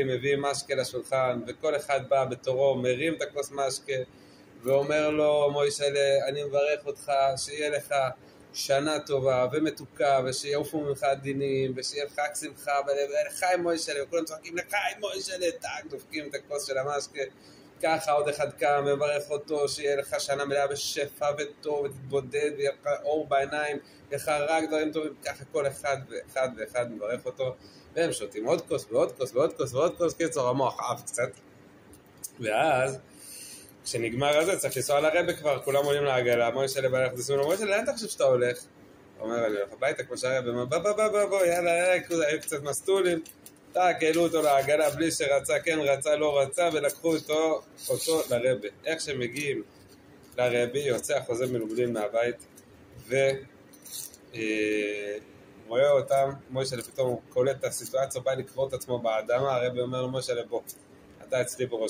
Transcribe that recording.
מביאים משקה לשולחן, וכל אחד בא בתורו, מרים את הכוס משקה, ואומר לו, מוישלה, אני מברך אותך, שיהיה לך שנה טובה ומתוקה, ושיעופו ממך הדינים, ושיהיה לך רק שמחה, ולחיים מוישלה, וכולם צוחקים לחיים מוישלה, טק, דופקים את הכוס של המשקה, ככה עוד אחד קם ומברך אותו, שיהיה לך שנה מלאה בשפע וטוב, ותתבודד, ויהיה לך אור בעיניים, יהיה לך רק דברים טובים, ככה כל אחד ואחד ואחד מברך אותו, והם שותים עוד כוס ועוד כוס ועוד כוס ועוד כוס, קיצור המוח עף קצת, ואז כשנגמר הזה צריך לנסוע לרבא כבר, כולם עולים לעגלה, מוישלה בא לך דסים לו, מוישלה, לאן אתה חושב שאתה הולך? הוא אומר, אני הולך הביתה כמו שהרבא, בוא, יאללה, היו קצת מסטולים, טק, העלו אותו לעגלה בלי שרצה, כן רצה, לא רצה, ולקחו אותו לרבא. איך שמגיעים לרבי, יוצא החוזה מלובלין מהבית, רואה אותם, מוישלה פתאום קולט את הסיטואציה, בא לקרוא את עצמו באדמה, הרבי אומר לו, מוישלה בוא, אתה אצלי בראש